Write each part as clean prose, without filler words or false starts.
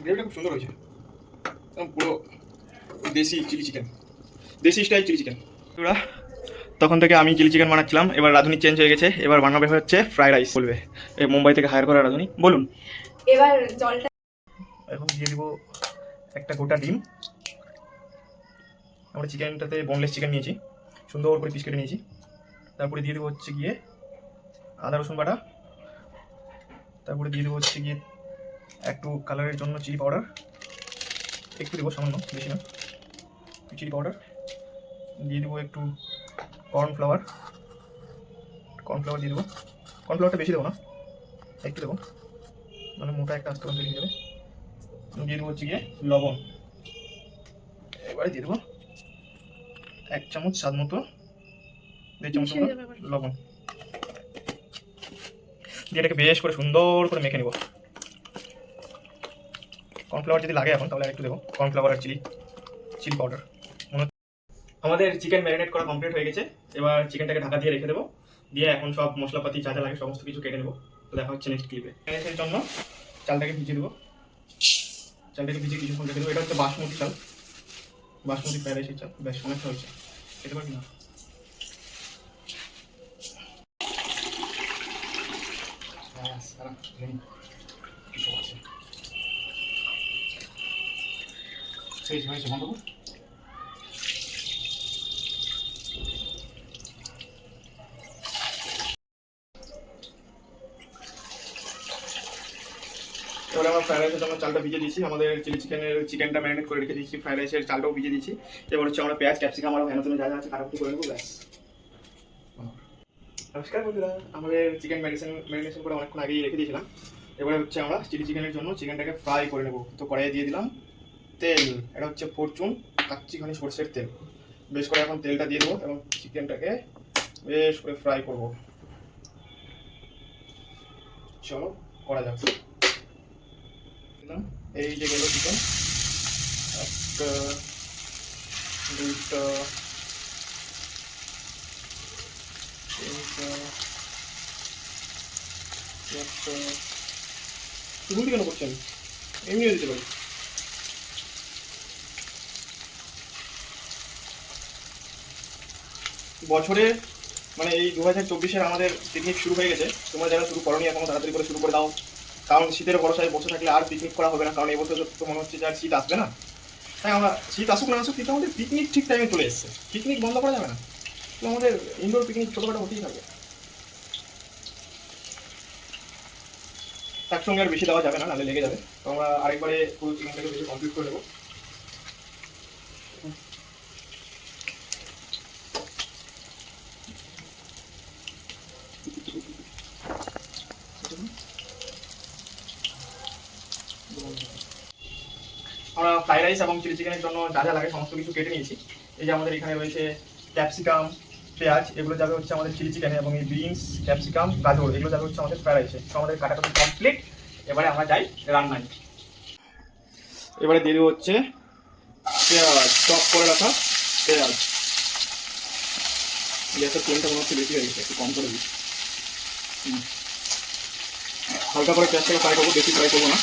গ্রেভিটা খুব সুন্দর হয়েছে, একদম পুরো দেশি চিলি চিকেন, দেশি স্টাইল চিলি চিকেন। তোরা তখন থেকে আমি চিলি চিকেন বানাচ্ছিলাম, এবার রাঁধুনি চেঞ্জ হয়ে গেছে, এবার বানাবে হচ্ছে ফ্রাইড রাইস। বলবে এই মুম্বাই থেকে হায়ার করা রাঁধুনি। বলুন। এবার জলটা এখন দিয়ে দিব একটা গোটা ডিম। আমরা চিকেনটাতে বোনলেস চিকেন নিয়েছি, সুন্দর করে পিস কেটে নিয়েছি। তারপরে দিয়ে দেবো হচ্ছে গিয়ে আদা রসুন বাটা। তারপরে দিয়ে দেবো হচ্ছে গিয়ে একটু কালারের জন্য চিলি পাউডার, একটু দেবো সামান্য, বেশি না, চিলি পাউডার। দিয়ে দেবো একটু কর্নফ্লাওয়ার দিয়ে দেবো। কর্নফ্লাওয়ারটা বেশি দেবো না, একটু দেবো, মানে মোটা একটা আস্তরণ তৈরি হয়ে যাবে। দিয়ে দেবো হচ্ছে গিয়ে লবণ। এবারে দিয়ে দেবো 1 চামচ স্বাদ মতো, 1.5 চামচ মতো লবণ দিয়ে এটাকে বেশ করে সুন্দর করে মেখে নেব। কর্নফ্লাওয়ার যদি লাগে এখন তাহলে একটু দেবো কর্নফ্লাওয়ার আর চিলি পাউডার। আমাদের চিকেন ম্যারিনেট করা কমপ্লিট হয়ে গেছে। এবার চিকেনটাকে ঢাকা দিয়ে রেখে দেবো, দিয়ে এখন সব মশলাপাতি যা যা লাগে সমস্ত কিছু কেটে নেবো। তো দেখা হচ্ছে নেক্সট ক্লিপে। এর জন্য চালটাকে ভিজিয়ে দেবো, চালটাকে ভিজিয়ে কিছুক্ষণ রেখে দেবো। এটা হচ্ছে বাসমতি চাল, বাসমতি ফ্রাইড রাইসের চাল। বেশ অনেকটা হয়েছে, খেতে পারবি না? বন্ধ। এবারে আমরা ফ্রাইড রাইসের জন্য চালটা ভিজে দিয়েছি, আমাদের চিকেনটা ম্যারিনেট করে রেখে দিয়েছি, ফ্রাইড রাইসের চালটাও ভিজে দিয়েছি। এবার হচ্ছে আমরা পেঁয়াজ ক্যাপসিকাম আরও হেন যা যা আছে কাটাকুটি করে নেবো, ব্যাস। নমস্কার বন্ধুরা, আমাদের চিকেন ম্যারিনেশন করে অনেকক্ষণ আগেই রেখে দিয়েছিলাম। এবারে হচ্ছে আমরা চিলি চিকেনের জন্য চিকেনটাকে ফ্রাই করে নেবো। তো কড়াইয়ে দিয়ে দিলাম তেল, এটা হচ্ছে ফরচুন কাচ্চিঘানি সরষের তেল। বেশ করে এখন তেলটা দিয়ে দেবো এবং চিকেনটাকে বেশ করে ফ্রাই করবো। চলো করা যাক। এই যে গেল চিকেন, একটা, দুইটা, তিনটা, চারটা। তুমি কেন করছেন? এমনিও দিতে পারি। বছরে মানে এই 2024-এর আমাদের পিকনিক শুরু হয়ে গেছে। তোমরা যারা শুরু করোনি এখনো তাড়াতাড়ি করে শুরু করে দাও, কারণ শীতের ভরসায় বসে থাকলে আর পিকনিক করা হবে না। কারণ এবছর তো মনে হচ্ছে যে আর শীত আসবে না। তাই আমরা শীত আসুক না আসুক, কিন্তু আমাদের পিকনিক ঠিক টাইমে চলে এসছে। পিকনিক বন্ধ করা যাবে না, তো আমাদের ইনডোর পিকনিক ছোটোখাটো হতেই থাকবে। একসঙ্গে আর বেশি দেওয়া যাবে না, নাহলে লেগে যাবে। তো আমরা আরেকবারে পুরো চিকেনটাকে বেশি কমপ্লিট করে দেবো। আমরা ফ্রাইড রাইস এবং চিলি চিকেনের জন্য যা যা লাগে সমস্ত কিছু কেটে নিয়েছি। এই যে আমাদের এখানে রয়েছে ক্যাপসিকাম, পেঁয়াজ, এগুলো যাবে হচ্ছে আমাদের চিলি চিকেনে, এবং এই বিনস, ক্যাপসিকাম, গাজর এগুলো যাবে হচ্ছে আমাদের ফ্রাইড রাইসে। তো আমাদের কাটাকাটি কমপ্লিট। এবারে আমরা যাই রান্নায়। এবারে দিয়ে দেবো হচ্ছে পেঁয়াজ, চপ করে রাখা পেঁয়াজ। গ্যাসের ফ্লেমটা মনে হচ্ছে বেশি হয়ে গেছে, একটু কম করে দিই। হালকা করে পেঁয়াজটাকে ফ্রাই করবো, বেশি ফ্রাই করবো না,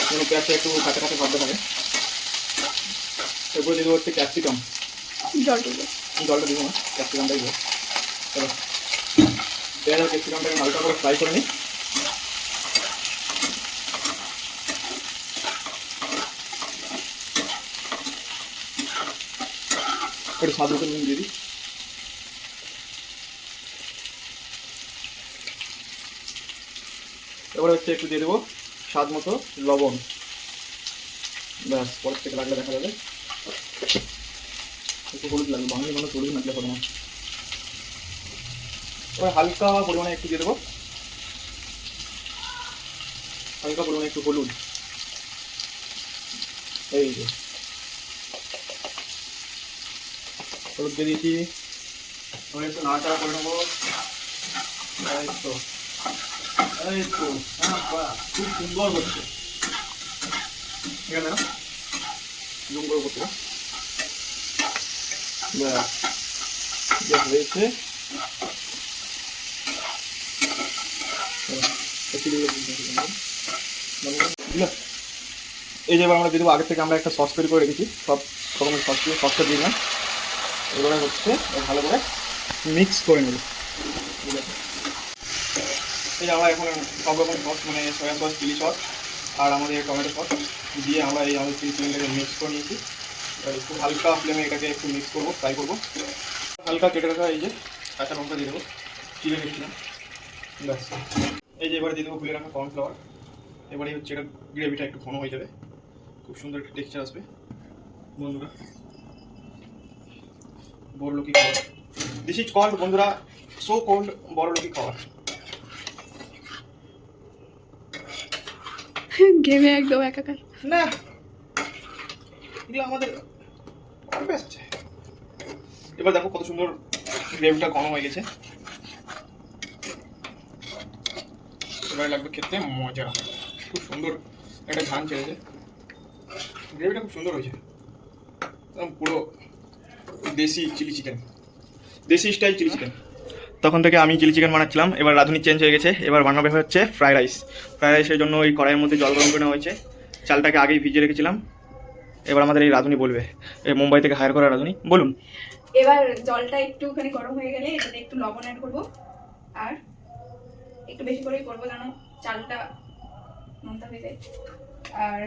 যেন পেঁয়াজটা একটু কাঁচা কাঁচা ভাবতে থাকে। এরপরে দিয়ে দেবো হচ্ছে ক্যাপসিকাম। জলটা দিব না, ক্যাপসিকামটাই দেবো। চলো পেঁয়াজ আর ক্যাপসিকামটাকে হালকা করে ফ্রাই করে নিই। একটু স্বাদ মতো নুন দিয়ে দিই। এবারে হচ্ছে একটু দিয়ে দেবো স্বাদ মতো লবণ, ব্যাস। পরের থেকে লাগলে দেখা যাবে। একটু হলুদ লাগবে, বাঙালি মানুষ হলুদ লাগলে হবে না। এবার হালকা পরিমাণে একটু দিয়ে দেবো, হালকা পরিমাণে একটু হলুদ। এই যে হলুদ দিয়ে দিয়েছি। এবার একটু নাড়াচাড়া করে নেবো। এই তো, এই তো, খুব সুন্দর হচ্ছে। ঠিক আছে না, জুম করে করতে হয়েছে। এই যে এবার আমরা দিয়ে দেবো, আগে থেকে আমরা একটা সস তৈরি করে রেখেছি, সব রকমের সস দিয়ে সসটা দিয়ে দিলাম। এবারে হচ্ছে ভালো করে মিক্স করে নেব। এই যে আমরা এখন সব রকম সস মানে সয়া সস, চিলি সস আর আমাদের টমেটো সস দিয়ে আমরা এই আমাদের চিলি চিকেনটাকে মিক্স করে নিয়েছি। এবার একটু হালকা ফ্লেমে এটাকে একটু মিক্স করবো, ফ্রাই করবো। হালকা কেটে রাখা এই যে কাঁচা লঙ্কা দিয়ে দেবো, চিড়ে রেখেছিলাম, ব্যাস। এই যে এবারে দিয়ে দেবো গুলে রাখা কর্নফ্লাওয়ার। এবারে হচ্ছে এটা গ্রেভিটা একটু ঘন হয়ে যাবে, খুব সুন্দর একটা টেক্সচার আসবে। বন্ধুরা বড়লোকি খাবার, দিস ইজ কল্ড বন্ধুরা, সো কল্ড বড়লোকি খাবার। গেমে একদম একাকার না এগুলো আমাদের অভ্যাস আছে। এবার দেখো কত সুন্দর গ্রেভিটা ঘন হয়ে গেছে, এবার লাগবে খেতে মজা। খুব সুন্দর একটা ঘ্রাণ ছেড়েছে, গ্রেভিটা খুব সুন্দর হয়েছে, একদম পুরো দেশি চিলি চিকেন, দেশি স্টাইল চিলি চিকেন। তখন থেকে আমি চিলি চিকেন বানাচ্ছিলাম, এবার রাঁধুনি চেঞ্জ হয়ে গেছে, এবার বানাবে হচ্ছে ফ্রাইড রাইস। ফ্রাইড রাইসের জন্য ওই কড়াইয়ের মধ্যে জল গরম করে নেওয়া হয়েছে, চালটাকে আগেই ভিজিয়ে রেখেছিলাম। এবার আমাদের এই রাঁধুনি বলবে, এই মুম্বাই থেকে হায়ার করা রাঁধুনি, বলুন। এবার জলটা একটুখানি গরম হয়ে গেলে এটাতে একটু লবণ অ্যাড করবো, আর একটু বেশি করেই করবো যেন চালটা নোনতা হয়ে যায়। আর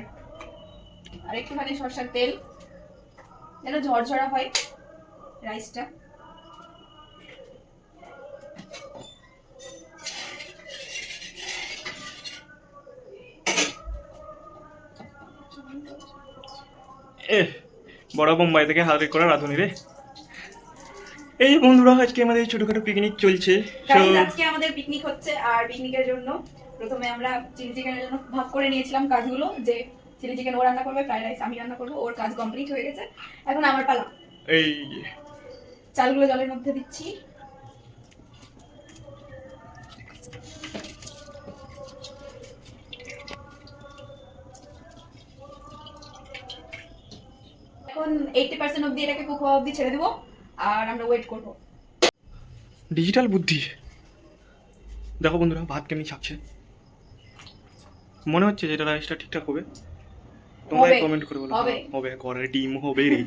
আর একটুখানি সরষের তেল যেন ঝরঝরা হয় রাইসটা। বড় মুম্বাই থেকে হায়ার করা রাঁধুনি রে। এই বন্ধুরা আজকে আমাদের ছোটখাটো পিকনিক চলছে। আজকে আমাদের পিকনিক হচ্ছে, আর পিকনিকের জন্য প্রথমে আমরা চিলি চিকেনের জন্য ভাগ করে নিয়েছিলাম কাজগুলো, যে চিলি চিকেন ও রান্না করবে, ফ্রাইড রাইস আমি রান্না করবো। ওর কাজ কমপ্লিট হয়ে গেছে, এখন আমার পালা। এই চালগুলো জলের মধ্যে দিচ্ছি। এখন 80% অবধি এটাকে কুক হওয়া অবধি ছেড়ে দেবো, আর আমরা ওয়েট করবো। ডিজিটাল বুদ্ধি দেখো বন্ধুরা, ভাত কেমনি ছাপছে, মনে হচ্ছে যে এটা রাইসটা ঠিকঠাক হবে। তোমরা কমেন্ট করে বলো হবে, করে ডিম হবে রে।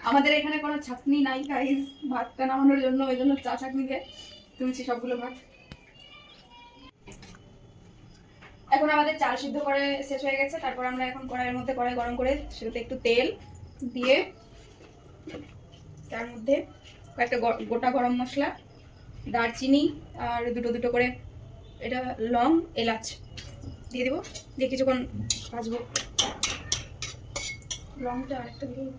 আমাদের এখানে কোনো ছাকনি নাই গাইস, ভাতটা নামানোর জন্য, ওই জন্য চা ছাকনি দিয়ে তুলছি সবগুলো ভাত। এখন আমাদের চাল সিদ্ধ করে শেষ হয়ে গেছে, তারপর আমরা এখন কড়াইয়ের মধ্যে কড়াই গরম করে সেটাতে একটু তেল দিয়ে তার মধ্যে কয়েকটা গোটা গরম মশলা, দারচিনি আর দুটো দুটো করে এটা লং, এলাচ দিয়ে দেবো, দিয়ে কিছুক্ষণ ভাজবো। লংটা আরেকটা দিয়ে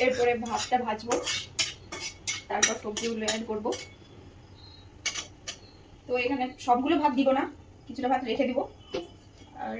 এরপরে ভাতটা ভাজবো, তারপর সবজিগুলো অ্যাড করবো। তো এখানে সবগুলো ভাত দিব না, কিছুটা ভাত রেখে দিব। আর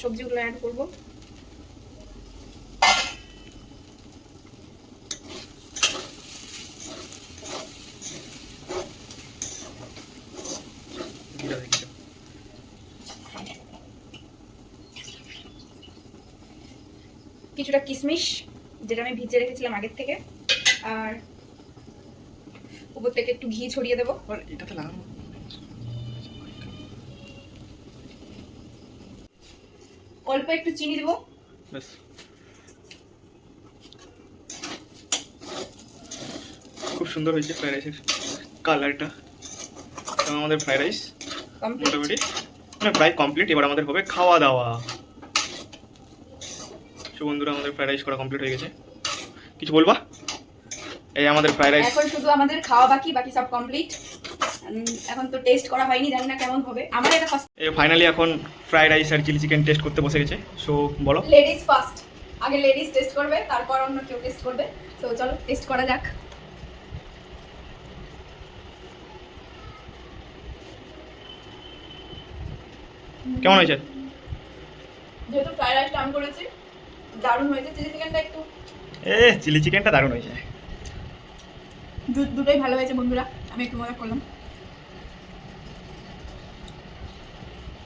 সবজিগুলো অ্যাড করবো। কিছুটা কিশমিশ যেটা আমি ভিজিয়ে রেখেছিলাম আগের থেকে, আর উপর থেকে একটু ঘি ছড়িয়ে দেবো। এটাতে লাগানো অল্প একটু চিনি দেবো, ব্যাস। খুব সুন্দর হয়েছে ফ্রাইড রাইসের কালারটা। আমাদের ফ্রাইড রাইস মোটামুটি মানে প্রায় কমপ্লিট, এবার আমাদের হবে খাওয়া দাওয়া। বন্ধুরা আমাদের ফ্রাইড রাইস করা কমপ্লিট হয়ে গেছে, কিছু বলবা? এই আমাদের ফ্রাইড রাইস, এখন শুধু আমাদের খাওয়া বাকি, বাকি সব কমপ্লিট। এখন তো টেস্ট করা হয়নি, জানি না কেমন হবে। আমার এটা ফার্স্ট। ফাইনালি এখন ফ্রাইড রাইস আর চিলি চিকেন টেস্ট করতে বসে গেছে। সো বলো, লেডিস ফার্স্ট। আগে লেডিস টেস্ট করবে, তারপর অন্য কেউ টেস্ট করবে। তো চলো টেস্ট করা যাক। কেমন হয়েছে? যেহেতু ফ্রাইড রাইসটা আমি করেছি, দারুণ হয়েছে। চিলি চিকেনটা একটু চিলি চিকেনটা দারুণ হয়েছে। দুটোই ভালো হয়েছে বন্ধুরা, আমি একটু মজা করলাম।